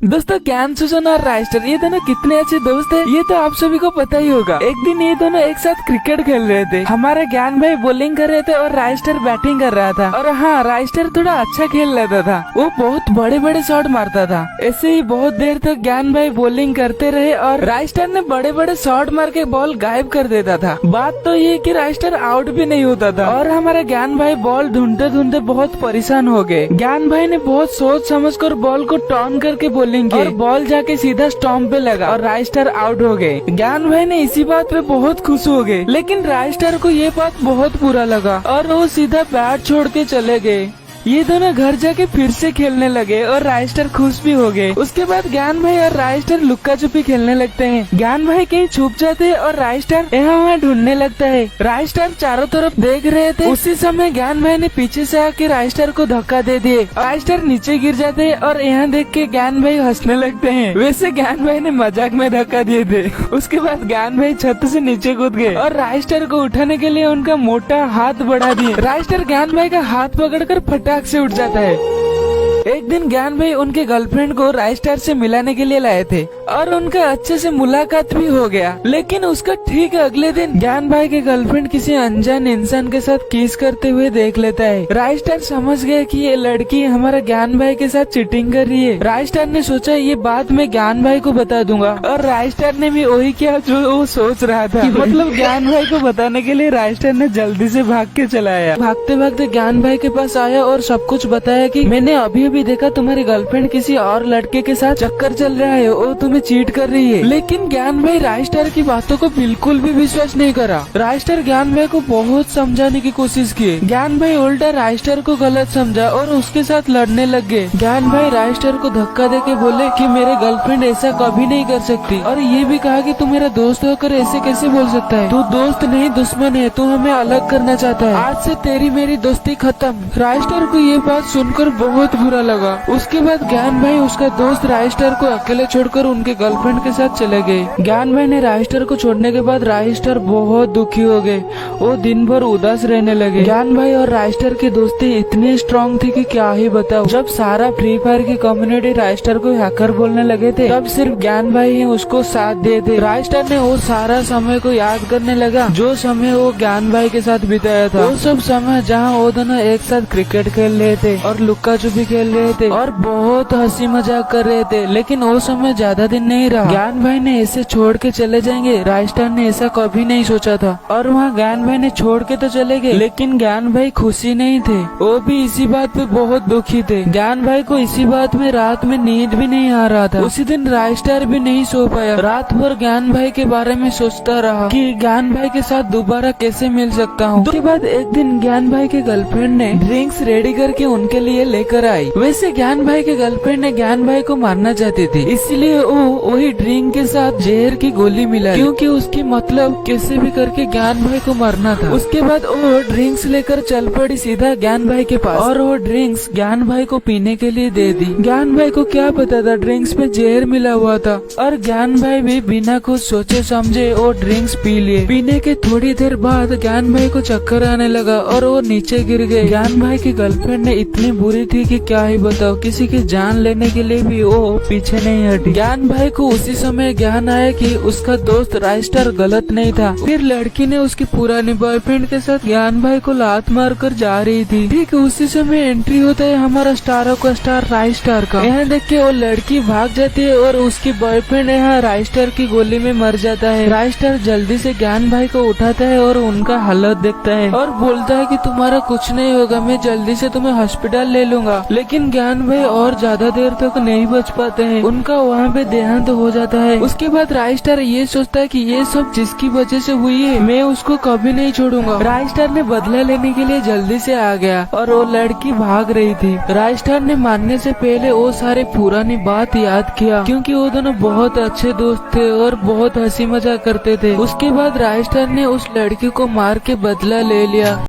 दोस्तों ज्ञान सुजन और राइस्टर ये दोनों कितने अच्छे दोस्त हैं ये तो आप सभी को पता ही होगा। एक दिन ये दोनों एक साथ क्रिकेट खेल रहे थे। हमारा ज्ञान भाई बॉलिंग कर रहे थे और राइस्टर बैटिंग कर रहा था। और हाँ, राइस्टर थोड़ा अच्छा खेल लेता था, वो बहुत बड़े बड़े शॉट मारता था। ऐसे ही बहुत देर तक ज्ञान भाई बॉलिंग करते रहे और राइस्टर ने बड़े बड़े शॉट मार के बॉल गायब कर देता था। बात तो ये कि राइस्टर आउट भी नहीं होता था और हमारा ज्ञान भाई बॉल ढूंढते ढूंढते बहुत परेशान हो गए। ज्ञान भाई ने बहुत सोच समझ कर बॉल को टर्न करके बॉलिंग की और बॉल जाके सीधा स्टंप पे लगा और राइस्टर आउट हो गए। ज्ञान भाई ने इसी बात पे बहुत खुश हो गए, लेकिन राइस्टर को ये बात बहुत बुरा लगा और वो सीधा बैट छोड़ के चले गए। ये दोनों घर जाके फिर से खेलने लगे और राइस्टर खुश भी हो गए। उसके बाद ज्ञान भाई और राइस्टर लुक्का छुपी खेलने लगते हैं। ज्ञान भाई कहीं छुप जाते हैं और राइस्टर यहाँ वहाँ ढूंढने लगता है। राइस्टर चारों तरफ देख रहे थे, उसी समय ज्ञान भाई ने पीछे से आके राइस्टर को धक्का दे दिए। राइस्टर नीचे गिर जाते हैं और यहाँ देख के ज्ञान भाई हंसने लगते हैं। वैसे ज्ञान भाई ने मजाक में धक्का दिए थे। उसके बाद ज्ञान भाई छत से नीचे कूद गए और राइस्टर को उठाने के लिए उनका मोटा हाथ बढ़ा दिए। राइस्टर ज्ञान भाई का हाथ पकड़कर फटाक से उठ जाता है। एक दिन ज्ञान भाई उनके गर्लफ्रेंड को राइस्टर से मिलाने के लिए लाए थे और उनका अच्छे से मुलाकात भी हो गया। लेकिन उसका ठीक अगले दिन ज्ञान भाई के गर्लफ्रेंड किसी अनजान इंसान के साथ किस करते हुए देख लेता है। राइस्टर समझ गया कि ये लड़की हमारा ज्ञान भाई के साथ चीटिंग कर रही है। राइस्टर ने सोचा ये बात मैं ज्ञान भाई को बता दूंगा और राइस्टर ने भी वही किया जो वो सोच रहा था। मतलब ज्ञान भाई को बताने के लिए राइस्टर ने जल्दी से भाग के चला आया। भागते भागते ज्ञान भाई के पास आया और सब कुछ बताया कि मैंने अभी देखा तुम्हारी गर्लफ्रेंड किसी और लड़के के साथ चक्कर चल रहा है, वो तुम्हें चीट कर रही है। लेकिन ज्ञान भाई राइस्टर की बातों को बिल्कुल भी विश्वास नहीं करा। राइस्टर ज्ञान भाई को बहुत समझाने की कोशिश की। ज्ञान भाई उल्टा राइस्टर को गलत समझा और उसके साथ लड़ने लग गए। ज्ञान भाई राइस्टर को धक्का देके बोले कि मेरे गर्लफ्रेंड ऐसा कभी नहीं कर सकती और ये भी कहा कि तू मेरा दोस्त होकर ऐसे कैसे बोल सकता है, तू दोस्त नहीं दुश्मन है, तू हमें अलग करना चाहता है, आज से तेरी मेरी दोस्ती खत्म। राइस्टर को ये बात सुनकर बहुत बुरा लगा। उसके बाद ज्ञान भाई उसका दोस्त राइस्टर को अकेले छोड़कर उनके गर्लफ्रेंड के साथ चले गए। ज्ञान भाई ने राइस्टर को छोड़ने के बाद राइस्टर बहुत दुखी हो गए, वो दिन भर उदास रहने लगे। ज्ञान भाई और राइस्टर की दोस्ती इतनी स्ट्रांग थी कि क्या ही बताओ। जब सारा फ्री फायर की कम्युनिटी राइस्टर को हैकर बोलने लगे थे, तब सिर्फ ज्ञान भाई ही उसको साथ दे थे। राइस्टर ने वो सारा समय को याद करने लगा जो समय वो ज्ञान भाई के साथ बिताया था। वो सब समय जहाँ वो दोनों एक साथ क्रिकेट खेल रहे थे और लुक्का छुपी खेल रहे थे और बहुत हंसी मजाक कर रहे थे। लेकिन वो समय ज्यादा दिन नहीं रहा। ज्ञान भाई ने ऐसे छोड़ के चले जाएंगे, राइस्टर ने ऐसा कभी नहीं सोचा था। और वहाँ ज्ञान भाई ने छोड़ के तो चले गए, लेकिन ज्ञान भाई खुशी नहीं थे, वो भी इसी बात पे बहुत दुखी थे। ज्ञान भाई को इसी बात में रात में नींद भी नहीं आ रहा था। उसी दिन राइस्टर भी नहीं सो पाया, रात भर ज्ञान भाई के बारे में सोचता रहा कि ज्ञान भाई के साथ दोबारा कैसे मिल सकता हूँ। उसके बाद एक दिन ज्ञान भाई के गर्लफ्रेंड ने ड्रिंक्स रेडी करके उनके लिए लेकर आई। वैसे ज्ञान भाई के गर्लफ्रेंड ने ज्ञान भाई को मारना चाहती थी, इसलिए वो वही ड्रिंक के साथ जहर की गोली मिला, क्योंकि उसकी मतलब कैसे भी करके ज्ञान भाई को मारना था। उसके बाद वो ड्रिंक्स लेकर चल पड़ी सीधा ज्ञान भाई के पास और वो ड्रिंक्स ज्ञान भाई को पीने के लिए दे दी। ज्ञान भाई को क्या पता था ड्रिंक्स में जहर मिला हुआ था और ज्ञान भाई भी बिना कुछ सोचे समझे वो ड्रिंक्स पी लिए। पीने के थोड़ी देर बाद ज्ञान भाई को चक्कर आने लगा और वो नीचे गिर गए। ज्ञान भाई की गर्लफ्रेंड ने इतनी बुरी थी कि क्या ही बताओ, किसी की जान लेने के लिए भी वो पीछे नहीं हटी। ज्ञान भाई को उसी समय ज्ञान आया कि उसका दोस्त राइस्टर गलत नहीं था। फिर लड़की ने उसकी पुरानी बॉयफ्रेंड के साथ ज्ञान भाई को लात मार कर जा रही थी। ठीक उसी समय एंट्री होता है हमारा स्टारों का स्टार राइस्टर का। यहाँ देख के वो लड़की भाग जाती है और उसकी बॉयफ्रेंड यहाँ राइस्टर की गोली में मर जाता है। राइस्टर जल्दी से ज्ञान भाई को उठाता है और उनका हालत देखता है और बोलता है कि तुम्हारा कुछ नहीं होगा, मैं जल्दी से तुम्हें हॉस्पिटल ले लूंगा। लेकिन ज्ञान भाई और ज्यादा देर तक नहीं बच पाते हैं, उनका वहाँ पे देहांत हो जाता है। उसके बाद राइस्टर ये सोचता है कि ये सब जिसकी वजह से हुई है, मैं उसको कभी नहीं छोड़ूंगा। राइस्टर ने बदला लेने के लिए जल्दी से आ गया और वो लड़की भाग रही थी। राइस्टर ने मारने से पहले वो सारे पुरानी बात याद किया, क्योंकि वो दोनों बहुत अच्छे दोस्त थे और बहुत हंसी मजाक करते थे। उसके बाद राइस्टर ने उस लड़की को मार के बदला ले लिया।